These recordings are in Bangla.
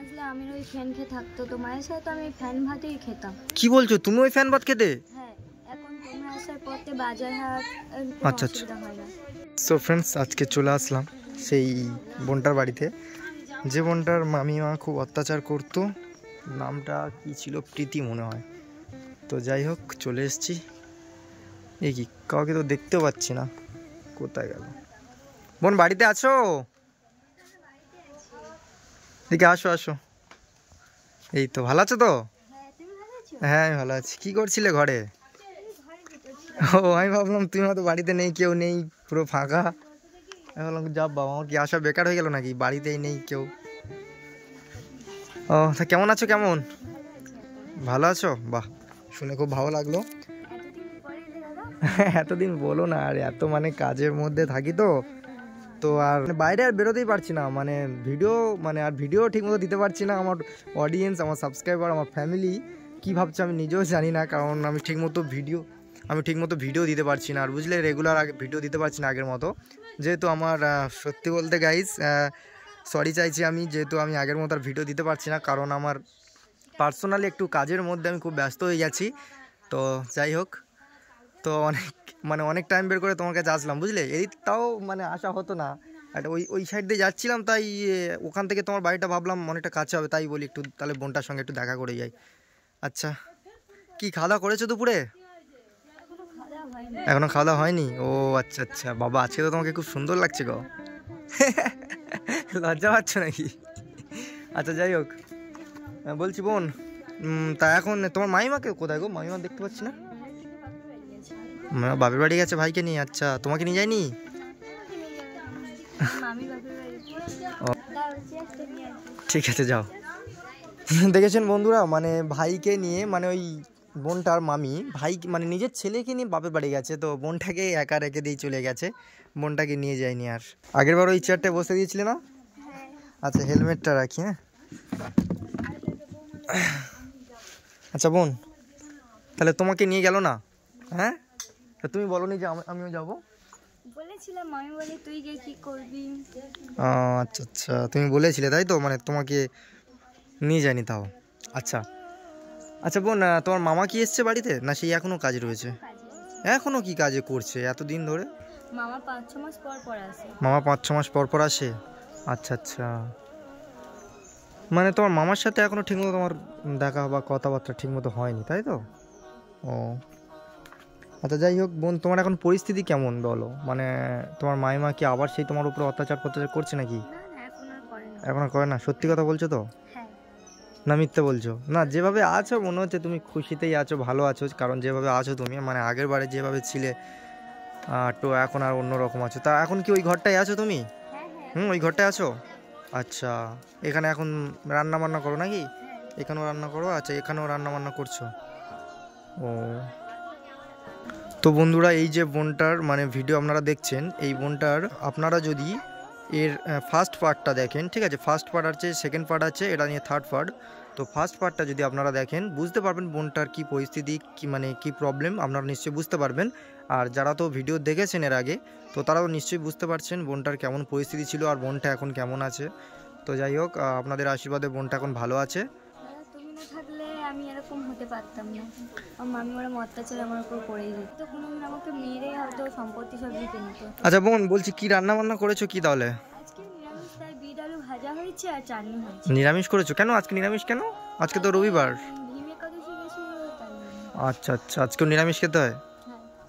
আসলে আমি ওই ফ্যান খেয়ে থাকতো, তো মায়ের সাথে আমি ফ্যান ভাতই খেতাম। কি বলছো, তুমি ওই ফ্যান ভাত খেতে? হ্যাঁ, এখন তোমরা আসার পথে বাজার হাট আচ্ছা আচ্ছা। অসুবিধা হয় না। সো ফ্রেন্ডস, আজকে চলে আসলাম সেই বোনটার বাড়িতে, যে বোনটার মামিমা খুব অত্যাচার করতো। নামটা কি ছিল, প্রীতি মনে হয়। তো যাই হোক, চলে এসেছি। এই কি, কাউকে তো দেখতেও পাচ্ছি না, কোথায় গেল? বোন বাড়িতে আছো? দেখি, আসো আসো। এই তো, ভালো আছো তো? হ্যাঁ, আমি ভালো আছি। কি করছিলে ঘরে? ও, আমি ভাবলাম তুমি হয়তো বাড়িতে নেই, কেউ নেই, পুরো ফাঁকা। আমি ভাবলাম যা বাবা, আমার কি আসা বেকার হয়ে গেল নাকি, বাড়িতেই নেই কেউ। ও, তা কেমন আছো? কেমন ভালো আছো? বাহ, শুনে খুব ভালো লাগলো। এতদিন বলো না, আর এত মানে কাজের মধ্যে থাকি তো তো আর বাইরে আর বেরোতেই পারছি না, মানে ভিডিও আর ভিডিও ঠিকমতো দিতে পারছি না। আমার অডিয়েন্স, আমার সাবস্ক্রাইবার, আমার ফ্যামিলি কী ভাবছে আমি নিজেও জানি না, কারণ আমি ঠিকমতো ভিডিও দিতে পারছি না। আর বুঝলে, রেগুলার আগে ভিডিও দিতে পারছি না আগের মতো, যেহেতু আমার সত্যি বলতে গাইস, সরি চাইছি আমি, যেহেতু আমি আগের মতো আর ভিডিও দিতে পারছি না, কারণ আমার পার্সোনালি একটু কাজের মধ্যে আমি খুব ব্যস্ত হয়ে গেছি। তো যাই হোক, তো অনেক টাইম বের করে তোমার কাছে আসলাম, বুঝলে। এই তাও আসা হতো না, আর ওই সাইড দিয়ে যাচ্ছিলাম, তাই ওখান থেকে তোমার বাড়িটা ভাবলাম অনেকটা কাছে হবে, তাই বলি একটু তাহলে বোনটার সঙ্গে একটু দেখা করে যাই। আচ্ছা, কি খাওয়া দাওয়া করেছো দুপুরে? এখনো খাওয়া দাওয়া হয়নি? ও আচ্ছা আচ্ছা। বাবা, আজকে তো তোমাকে খুব সুন্দর লাগছে গো। লজ্জা পাচ্ছ নাকি? আচ্ছা, যাই হোক, বলছি বোন, তা এখন তোমার মামিমাকে কোথায় গো? মামিমা দেখতে পাচ্ছি না। বাপের বাড়ি গেছে ভাইকে নিয়ে। আচ্ছা, তোমাকে নিয়ে যায়নি? ঠিক আছে, যাও। দেখেছেন বন্ধুরা, ভাইকে নিয়ে, ওই বোনটার মামি ভাই নিজের ছেলেকে নিয়ে বাপের বাড়ি গেছে, তো বোনটাকে একা রেখে দিয়ে চলে গেছে, বোনটাকে নিয়ে যায়নি। আর আগের বার ওই চেয়ারটায় বসে দিয়েছিলে না? আচ্ছা, হেলমেটটা রাখি। হ্যাঁ, আচ্ছা বোন, তাহলে তোমাকে নিয়ে গেল না? হ্যাঁ, তুমি বলোনি যে আমিও যাবো? বলেছিলাম, আমি বলি তুই গিয়ে কি করবি। আচ্ছা আচ্ছা, তুমি বলেছিলে তাই তো, তোমাকে নিয়ে যায়নি তাও। আচ্ছা আচ্ছা বোন, তোমার মামা কি এসছে বাড়িতে, না সেই এখনো কাজে রয়েছে? এখনো কি কাজে করছে এতদিন ধরে? মামা 5-6 মাস পর পর আসে। মামা 5-6 মাস পর পর আসে? আচ্ছা আচ্ছা, তোমার মামার সাথে এখনো ঠিকমতো তোমার দেখা বা কথাবার্তা ঠিকমতো হয়নি, তাই তো? ও আচ্ছা, যাই হোক বোন, তোমার এখন পরিস্থিতি কেমন বলো? তোমার মাইমা কি আবার সেই তোমার উপর অত্যাচার করছে নাকি? এখন আর করে না? সত্যি কথা বলছো তো, না মিথ্যে বলছো? না, যেভাবে আছো মনে হচ্ছে তুমি খুশিতেই আছো, ভালো আছো, কারণ যেভাবে আছো তুমি, আগের বারে যেভাবে ছিলে, তো এখন আর অন্যরকম আছো। তা এখন কি ওই ঘরটায় আছো তুমি? ওই ঘরটায় আছো? আচ্ছা, এখানে এখন রান্না বান্না করো নাকি? এখানেও রান্না করো? আচ্ছা, এখানেও রান্না বান্না করছো। ও, তো বন্ধুরা, এই যে বোনটার ভিডিও আপনারা দেখছেন, এই বোনটার আপনারা যদি এর ফার্স্ট পার্টটা দেখেন, ঠিক আছে, ফার্স্ট পার্ট আছে, সেকেন্ড পার্ট আছে, এটা নিয়ে থার্ড পার্ট। তো ফার্স্ট পার্টটা যদি আপনারা দেখেন, বুঝতে পারবেন বোনটার কি পরিস্থিতি, কি কি প্রবলেম আপনারা নিশ্চয়ই বুঝতে পারবেন। আর যারা তো ভিডিও দেখেছেন এর আগে, তো তারাও নিশ্চয়ই বুঝতে পারছেন বোনটার কেমন পরিস্থিতি ছিল আর বোনটা এখন কেমন আছে। তো যাই হোক, আপনাদের আশীর্বাদে বোনটা এখন ভালো আছে। তুমি না থাকলে আমি এরকম হতে পারতাম না। আমার মামি ওরকম অত্যাচার আমার উপর করেই দিত, তো কোনোদিন আমাকে মেরে হয়তো সম্পত্তি সব দিতে নিত। আচ্ছা বোন, বলছি কি রান্না বান্না করেছো কি তাহলে? আজকে নিরামিষ, তাই বিট আলু ভাজা হয়েছে আর চাটনি হয়েছে। নিরামিষ করেছো? কেন আজকে নিরামিষ কেন? আজকে তো রবিবার। ভীম একাদশী গেছিল তাই। আচ্ছা আচ্ছা, আজকেও নিরামিষ খেতে হয়?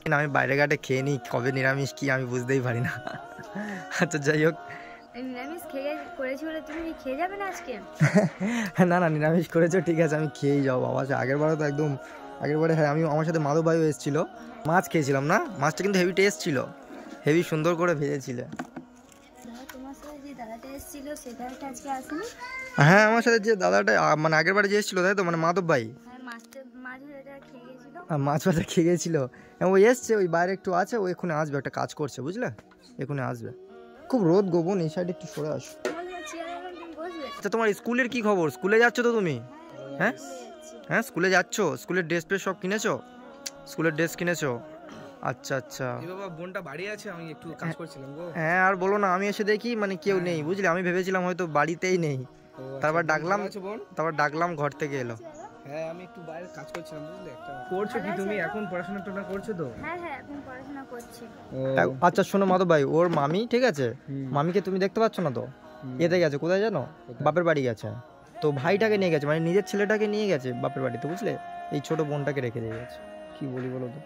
না, আমি বাইরে ঘাটে খেয়ে নিই, কবে নিরামিষ কি আমি বুঝতেই পারি না। আচ্ছা, যাই হোক, নিরামিষ করেছি বলে তুমি খেয়ে যাবে না আজকে? না না, নিরামিষ করেছো ঠিক আছে, আমি খেয়েই যাবো বাবা। আগের বারে তো একদম, আগের বারে হ্যাঁ, আমার সাথে মাধব ভাইও এসেছিলো, মাছ খেয়েছিলাম না, মাছটা কিন্তু হেভি টেস্ট ছিল, হেভি সুন্দর করে ভেজেছিলে। তোমার সাথে যে দাদাটা এসেছিল সেটা আজকে আসেনি? হ্যাঁ, আমার সাথে যে দাদাটা আগের বারে যে এসেছিলো তাই তো, মাধব ভাই, মাছ ভাজা খেয়ে গেছিলো। ও এসছে, ওই বাইরে একটু আছে, ও এক্ষুনি আসবে, একটা কাজ করছে বুঝলে, এক্ষুনি আসবে। খুব রোদ গোবন, এই সাইডে একটু সরে আসো। আচ্ছা, তোমার স্কুলের কি খবর? স্কুলে যাচ্ছ তো তুমি? হ্যাঁ হ্যাঁ, স্কুলে যাচ্ছ? স্কুলের ড্রেস ফ্রেস সব কিনেছো? স্কুলের ড্রেস কিনেছো? আচ্ছা আচ্ছা। বাবা, বোনটা বাড়ি আছে, আমি একটু কাজ করছিলাম গো। হ্যাঁ, আর বলো না, আমি এসে দেখি কেউ নেই বুঝলে, আমি ভেবেছিলাম হয়তো বাড়িতেই নেই, তারপর বোন ডাকলাম ভালো আছো বোন? ঘর থেকে এলো। হ্যাঁ আমি একটু বাইরে কাজ করছিলাম বুঝলে একটা। করছো কি তুমি এখন পড়াশোনা টোনা করছো তো? হ্যাঁ হ্যাঁ এখন পড়াশোনা করছি। ও আচ্ছা শোনো মাধব ভাই, ওর মামি ঠিক আছে, হুম। মামিকে তুমি দেখতে পাচ্ছ না তো? হুম। এতে গেছে কোথায় জানো? কোথায়? বাপের বাড়ি গেছে। তো ভাইটাকে নিয়ে গেছে, মানে নিজের ছেলেটাকে নিয়ে গেছে বাপের বাড়িতে, বুঝলে? এই ছোট বোনটাকে রেখে দিয়ে গেছে। কি বলি বলো তো,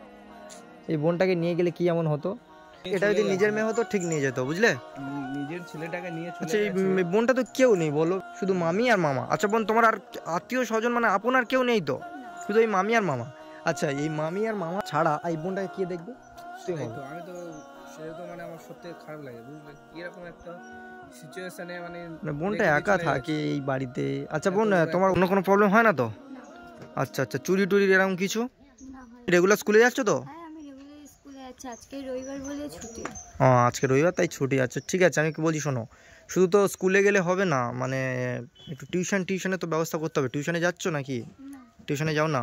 এই বোনটাকে নিয়ে গেলে কি এমন হতো? এটা যদি নিজের মেয়ে হতো ঠিক নিয়ে যেত, বুঝলে? নিজের ছেলেটাকে নিয়ে চলে আচ্ছা এই গেছে। বোনটা তো কেউ নেই বলো, শুধু মামি আর মামা। আচ্ছা বোন, তোমার আর আত্মীয় স্বজন মানে আপন আর কেউ নেই তো? শুধু এই মামি আর মামা। আচ্ছা এই মামি আর মামা ছাড়া এই বোনটাকে কে দেখবে? তুই তাই বল। তো আমি তো সেটা তো মানে আমার সত্যি খারাপ লাগে বুঝলে, এরকম একটা সিচুয়েশনে মানে মানে বোনটা রেখে দিয়ে একা চলে থাকে যাচ্ছে। এই বাড়িতে। আচ্ছা এত বোন, বড় তোমার একটা- অন্য কোনো প্রবলেম হয় না তো? আচ্ছা আচ্ছা, চুরি টুরি এরকম কিছু? না হয়। রেগুলার স্কুলে যাচ্ছ তো? হ্যাঁ আমি রেগুলার স্কুলে যাচ্ছি, আজকে রবিবার বলে ছুটি। ও আজকে রবিবার তাই ছুটি। আচ্ছা ঠিক আছে, আমি কি বলছি শোনো, শুধু তো স্কুলে গেলে হবে না, মানে একটু টিউশনে তো ব্যবস্থা করতে হবে। টিউশনে যাচ্ছ নাকি? না। টিউশনে যাও না?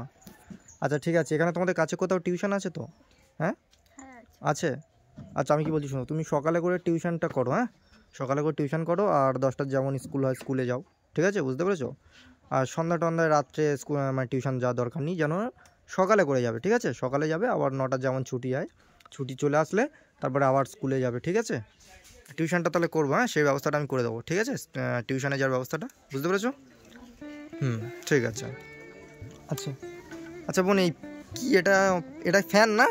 আচ্ছা ঠিক আছে, এখানে তোমাদের কাছে কোথাও টিউশন আছে তো? হ্যাঁ হ্যাঁ আছে। আচ্ছা আমি কি বলছি শোনো, তুমি সকালে করে টিউশনটা করো, হ্যাঁ সকালে করে টিউশন করো, আর 10টার যেমন স্কুল হয় স্কুলে যাও, ঠিক আছে? বুঝতে পেরেছো? আর সন্ধ্যা টন্ধ্যায় রাত্রে স্কুল মানে টিউশন যাওয়ার দরকার নেই, যেন সকালে করে যাবে, ঠিক আছে? সকালে যাবে, আবার 9টার যেমন ছুটি হয়, ছুটি চলে আসলে তারপরে আবার স্কুলে যাবে, ঠিক আছে? টিউশনটা তাহলে করবো, হ্যাঁ সেই ব্যবস্থাটা আমি করে দেবো, ঠিক আছে? টিউশনে যাওয়ার ব্যবস্থাটা, বুঝতে পেরেছো? হুম ঠিক আছে। আচ্ছা আচ্ছা বোন, এই কি এটা? এটা ফ্যান না?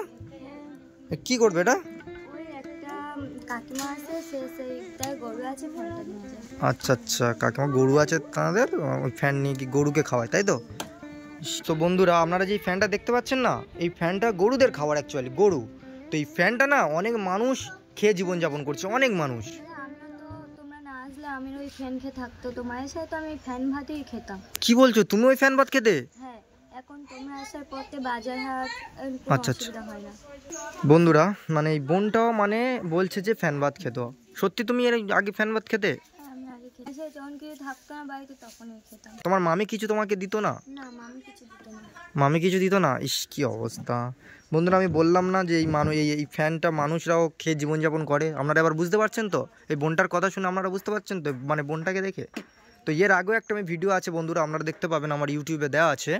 কি করবে এটা? ওই একটা কাকিমা আছে, সেইটাই গরু আছে, ফোনটা নিয়ে যায়। আচ্ছা আচ্ছা, কাকিমা গরু আছে তাদের, ওই ফ্যান নিয়ে কি গরুকে খাওয়ায়, তাই তো? তো বন্ধুরা, আপনারা যে ফ্যানটা দেখতে পাচ্ছেন না, এই ফ্যানটা গরুদের খাবার অ্যাকচুয়ালি, গরু। তো এই ফ্যানটা না অনেক মানুষ খেয়ে জীবনযাপন করছে, অনেক মানুষ। আমরা তো, তোমরা না আসলে আমি ওই ফ্যান খেয়ে থাকতো, তোমার সাথে তো আমি ফ্যান ভাতেই খেতাম। কি বলছো, তুমি ওই ফ্যান ভাত খেতে? হ্যাঁ এখন তোমরা আসার পথে বাজার হাট কোনো আচ্ছা, আচ্ছা। অসুবিধা হয় না। বন্ধুরা মানে এই বোনটাও মানে বলছে যে ফ্যান ভাত খেত। সত্যি তুমি এর আগে ফ্যান ভাত খেতে? হ্যাঁ আমি আগে খেতে, সে যখন কিছু থাকতো না বাড়িতে তখনই খেতাম। তোমার মামি কিছু তোমাকে দিত না? না মামি কিছু দিত না। মামি কিছু দিত না? ইস কি অবস্থা। বন্ধুরা আমি বললাম না যে এই এই ফ্যানটা মানুষরাও খেয়ে জীবনযাপন করে, আপনারা এবার বুঝতে পারছেন তো? এই বোনটার কথা শুনে আপনারা বুঝতে পারছেন তো, মানে বোনটাকে দেখে? তো এর আগেও একটা আমি ভিডিও আছে বন্ধুরা, আপনারা দেখতে পাবেন, আমার ইউটিউবে দেওয়া আছে।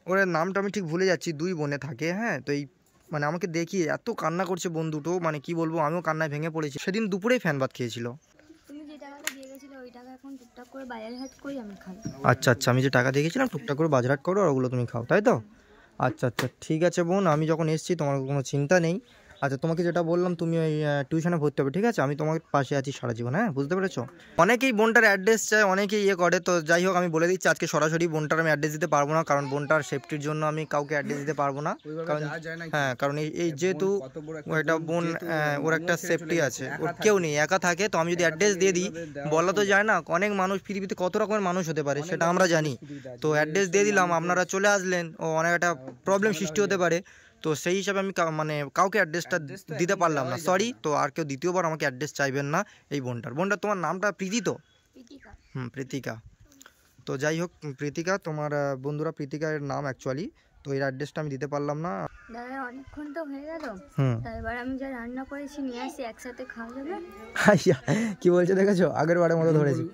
ওর নামটা আমি ঠিক ভুলে যাচ্ছি, দুই বোনে থাকে, হ্যাঁ। তো এই মানে আমাকে দেখিয়ে এত কান্না করছে বোন দুটো, মানে কি বলবো, আমিও কান্নায় ভেঙে পড়েছি। সেদিন দুপুরেই ফ্যান ভাত খেয়েছিল। তুমি যে টাকাটা দিয়ে গেছিলে ওই টাকা এখন টুকটাক করে বাজার হাট করি আমি খাই। আচ্ছা আচ্ছা, আমি যে টাকা দেখেছিলাম টুকটাক করে বাজারহাট করো আর ওগুলো তুমি খাও, তাই তো? আচ্ছা আচ্ছা ঠিক আছে বোন, আমি যখন এসেছি তোমার কোনো চিন্তা নেই। আচ্ছা তোমাকে যেটা বললাম, তুমি ওই টিউশনে ভর্তি হবে, ঠিক আছে? আমি তোমার পাশে আছি সারা জীবন, হ্যাঁ বুঝতে পেরেছো? অনেকেই বোনটার অ্যাড্রেস চায়, অনেকেই ইয়ে করে, তো যাই হোক আমি বলে দিচ্ছি আজকে সরাসরি বোনটার আমি অ্যাড্রেস দিতে পারবো না, কারণ বোনটার সেফটির জন্য আমি কাউকে অ্যাড্রেস দিতে পারবো না। ওইভাবে কারণ যাওয়া যায় না। হ্যাঁ, কারণ এই যেহেতু কত বড় ও একটা বোন, যেহেতু ওর একটা মামিও ছেড়ে সেফটি চলে আছে, গেছে, ওর একা কেউ থাকে। নেই, একা থাকে। তো আমি যদি অ্যাড্রেস দিয়ে দিই, বলা তো যায় না, অনেক মানুষ পৃথিবীতে কত রকমের মানুষ হতে পারে সেটা আমরা জানি। তো অ্যাড্রেস দিয়ে দিলাম, আপনারা চলে আসলেন, ও অনেক একটা প্রবলেম সৃষ্টি হতে পারে। তো সেই হিসাবে আমি মানে কাউকে অ্যাড্রেসটা দিতে পারলাম না, সরি। তো আর কেউ দ্বিতীয়বার আমাকে অ্যাড্রেস চাইবেন না এই বোনটার। তোমার নামটা প্রীতি তো? পিটিকা। হুম প্রীতিকা। তো যাই হোক প্রীতিকা, তোমার বন্ধুরা প্রীতিকার নাম অ্যাকচুয়ালি। তো এর অ্যাড্রেসটা আমি দিতে পারলাম না। দাদা অনেকক্ষণ তো হয়ে গেল, হুম তাই এবার আমি যা রান্না করেছি নিয়ে আসি, একসাথে খাওয়া যাবে। আইয়া, কি বলছে দেখেছো, আগের বারের মতো ধরেছি।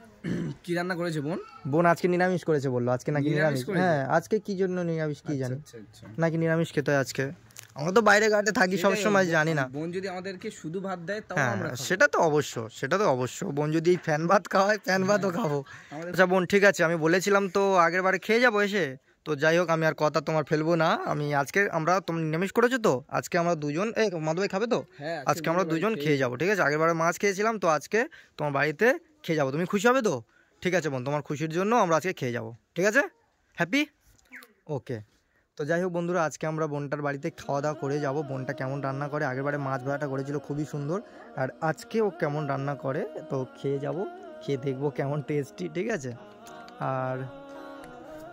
কি রান্না করেছে বোন? বোন আজকে নিরামিষ করেছে বললো, আজকে নাকি নিরামিষ নিরামিষ। করেছে? হ্যাঁ আজকে কি জন্য নিরামিষ কি জানি, আচ্ছা আচ্ছা। নাকি নিরামিষ খেতে হয় আজকে। আমরা তো বাইরে ঘাটে থাকি সব সময়, জানি না। বোন যদি আমাদেরকে শুধু ভাত দেয় তাও হ্যাঁ আমরা খাবো। সেটা তো অবশ্য, সেটা তো অবশ্য। বোন যদি এই ফ্যান ভাত খাওয়ায়, ফ্যান ভাতও খাবো। আমাদের- আচ্ছা বোন ঠিক আছে, আমি বলেছিলাম তো আগের বারে খেয়ে যাবো এসে। তো যাই হোক আমি আর কথা তোমার ফেলবো না। আমি আজকে তুমি নিরামিষ করেছো তো, আজকে আমরা দুজন, মাধব ভাই খাবে তো? হ্যাঁ আজকে আমরা দুজন খেয়ে যাবো, ঠিক আছে? আগের বারে মাছ খেয়েছিলাম, তো আজকে তোমার বাড়িতে খেয়ে যাবো। তুমি খুশি হবে তো? ঠিক আছে বোন, তোমার খুশির জন্য আমরা আজকে খেয়ে যাবো, ঠিক আছে? হ্যাপি? ওকে। তো যাই হোক বন্ধুরা, আজকে আমরা বোনটার বাড়িতে খাওয়া দাওয়া করে যাব। বোনটা কেমন রান্না করে, আগেরবারে মাছ ভাড়াটা করেছিল খুবই সুন্দর, আর আজকে ও কেমন রান্না করে তো খেয়ে যাব, খেয়ে দেখবো কেমন টেস্টি, ঠিক আছে? আর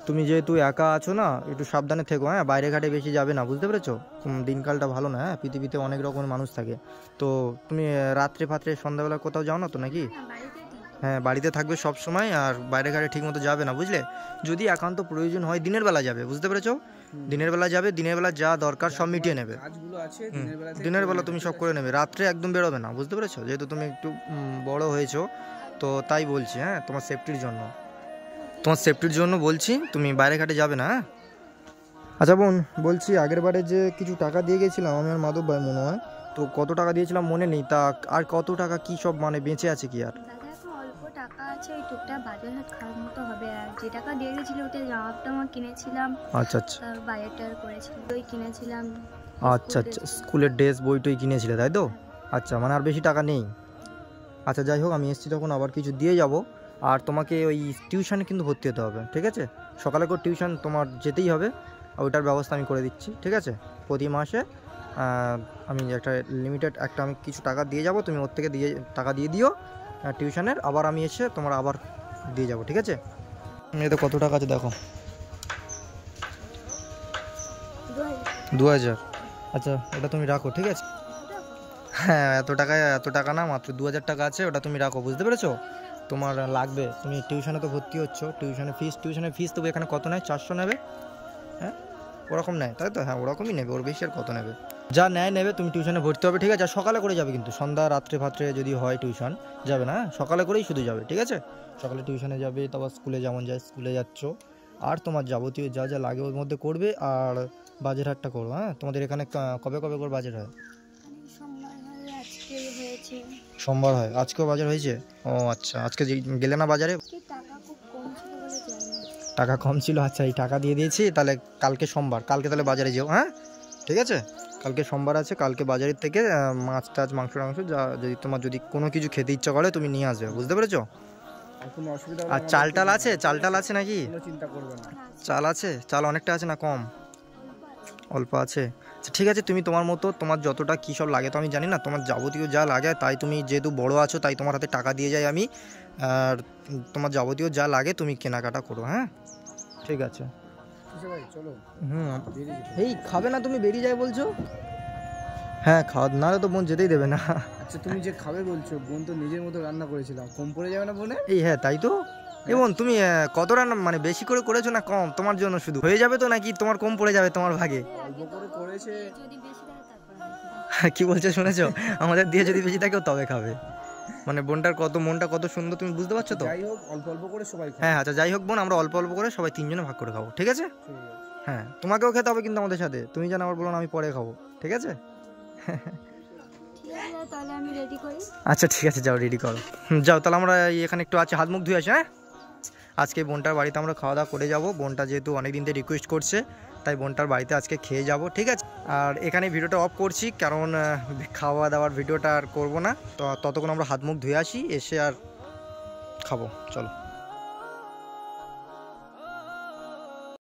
তুমি যেহেতু একা আছো না, একটু সাবধানে থেকো, হ্যাঁ বাইরে ঘাটে বেশি যাবে না, বুঝতে পেরেছো? দিনকালটা ভালো না, হ্যাঁ পৃথিবীতে অনেক রকমের মানুষ থাকে। তো তুমি রাত্রে ফাত্রে সন্ধ্যাবেলা কোথাও যাও না তো নাকি? না বাড়িতেই থাকি। হ্যাঁ বাড়িতে থাকবে সব সময়, আর বাইরে ঘাটে ঠিক মতো যাবে না, বুঝলে? যদি একান্ত প্রয়োজন হয় দিনের বেলা যাবে, বুঝতে পেরেছো? দিনের বেলা যাবে, দিনের বেলা যা দরকার সব মিটিয়ে নেবে। কাজগুলো আছে হুম, দিনের বেলাতে দিনের বেলা তুমি সব করে নেবে, রাত্রে একদম বেরোবে না, বুঝতে পেরেছো? যেহেতু তুমি একটু বড় হয়েছো, তো তাই বলছি, হ্যাঁ তোমার সেফটির জন্য। তোমার সেফটির জন্য বলছি, তুমি বাইরে ঘাটে যাবে না, হ্যাঁ? আচ্ছা বোন, বলছি আগের বারে যে কিছু টাকা দিয়ে গেছিলাম আমি আর মাধব ভাই মনে হয়, তো কত টাকা দিয়েছিলাম মনে নেই, তা আর কত টাকা কি সব মানে বেঁচে আছে কি আর? দাদা এখন অল্প টাকা আছে, ওই টুকটাক বাজার হাট খাওয়ার মতো হবে। আর যে টাকা দিয়ে গেছিলো ওতে জামা টামা কিনেছিলাম, আচ্ছা আচ্ছা তার বাজার টাজার করেছিলাম, ওই কিনেছিলাম। আচ্ছা আচ্ছা, স্কুলের ড্রেস বই টই কিনেছিলে তাই তো? আচ্ছা, মানে আর বেশি টাকা নেই। আচ্ছা যাই হোক, আমি এসছি তখন আবার কিছু দিয়ে যাব। আর তোমাকে ওই টিউশনে কিন্তু ভর্তি হতে হবে, ঠিক আছে? সকালে করে টিউশন তোমার যেতেই হবে, ওইটার ব্যবস্থা আমি করে দিচ্ছি, ঠিক আছে? প্রতি মাসে আমি একটা লিমিটেড একটা আমি কিছু টাকা দিয়ে যাব, তুমি ওর থেকে টাকা দিয়ে দিও টিউশনের, আবার আমি এসে তোমার আবার দিয়ে যাব, ঠিক আছে? এতে কত টাকা আছে দেখো, 2000। আচ্ছা ওটা তুমি রাখো, ঠিক আছে? হ্যাঁ, এত টাকা না, মাত্র 2000 টাকা আছে, ওটা তুমি রাখো, বুঝতে পেরেছো? তোমার লাগবে, তুমি টিউশনে তো ভর্তি হচ্ছ, টিউশনের ফিস তো এখানে কত নেয়, 400 নেবে, হ্যাঁ ওরকম নেয় তাই তো? হ্যাঁ ওরকমই নেবে, ওর বেশি আর কত নেবে, যা নেবে। তুমি টিউশনে ভর্তি হবে, ঠিক আছে? আর সকালে করে যাবে কিন্তু, সন্ধ্যা রাত্রে ফাত্রে যদি হয় টিউশন যাবে না, হ্যাঁ? সকালে করেই শুধু যাবে, ঠিক আছে? সকালে টিউশনে যাবে, তারপর স্কুলে যেমন যায় স্কুলে যাচ্ছ, আর তোমার যাবতীয় যা যা লাগে ওর মধ্যে করবে, আর বাজার হাটটা করো, হ্যাঁ? তোমাদের এখানে কবে কবে করে বাজার হয়? সোমবার হয়, আজকে হয়েছে। সোমবার হয়, আজকেও বাজার হয়েছে? ও আচ্ছা, আজকে গেলে না বাজারে? কি টাকা খুব কম ছিল বলে যাইনি। টাকা কম ছিল, আচ্ছা এই টাকা দিয়ে দিয়েছি, তাহলে কালকে সোমবার, কালকে তাহলে বাজারে যেও, হ্যাঁ ঠিক আছে? কালকে সোমবার আছে, কালকে বাজারের থেকে মাছ টাছ মাংস টাংস যা যদি কোনো কিছু খেতে ইচ্ছা করে তুমি নিয়ে আসবে, বুঝতে পেরেছো? আর কোনো অসুবিধা আর চাল টাল আছে নাকি? কোনো চিন্তা করবে না। চাল আছে? চাল অনেকটা আছে না কম? অল্প আছে। আচ্ছা ঠিক আছে, তুমি তোমার মতো তোমার যতটা কী সব লাগে তো আমি জানি না, তোমার যাবতীয় যা লাগে, তাই তুমি যেহেতু বড় আছো তাই তোমার হাতে টাকা দিয়ে যাই আমি, আর তোমার যাবতীয় যা লাগে তুমি কেনাকাটা করো, হ্যাঁ ঠিক আছে? ভাই চলো, এই খাবে না তুমি, বেরিয়ে যায় বলছো? হ্যাঁ খাওয়া নাহলে তো বোন যেতেই দেবে না। আচ্ছা তুমি যে খাবে বলছো, বোন তো নিজের মতো রান্না করেছিলাম, কম পড়ে যাবে না বোনে? এই হ্যাঁ তাই তো। বোন তুমি কত রান্না মানে বেশি করে করেছো না কম? তোমার জন্য শুধু হয়ে যাবে তো, নাকি তোমার কম পড়ে যাবে তোমার ভাগে? অল্প করে করেছে। যদি বেশি থাকে তারপর আমি খাবো। কি বলছো শুনেছো? আমাদের দিয়ে যদি বেশি থাকে তবে খাবে। মানে বোনটার মনটা কত সুন্দর, তুমি বুঝতে পারছো তো? যাই হোক অল্প অল্প করে সবাই খাবে। হ্যাঁ আচ্ছা যাই হোক বোন, আমরা অল্প অল্প করে সবাই 3 জনে ভাগ করে খাবো, ঠিক আছে? ঠিক আছে। হ্যাঁ তোমাকেও খেতে হবে কিন্তু আমাদের সাথে, তুমি যেন আবার বলো না আমি পরে খাবো, ঠিক আছে? ঠিক আছে, তাহলে আমি রেডি করি। আচ্ছা ঠিক আছে, যাও রেডি করো। যাও তাহলে, আমরা এখানে একটু আছে হাত মুখ ধুয়ে আসি, হ্যাঁ? আজকে বোনটার বাড়িতে আমরা খাওয়া দাওয়া করে যাব, বোনটা যেহেতু অনেক দিন থেকে রিকোয়েস্ট করছে, তাই বোনটার বাড়িতে আজকে খেয়ে যাব, ঠিক আছে? আর এখানে ভিডিওটা অফ করছি, কারণ খাওয়া দাওয়ার ভিডিওটা আর করবো না, তো ততক্ষণ আমরা হাত মুখ ধুয়ে আসি, এসে আর খাবো, চলো।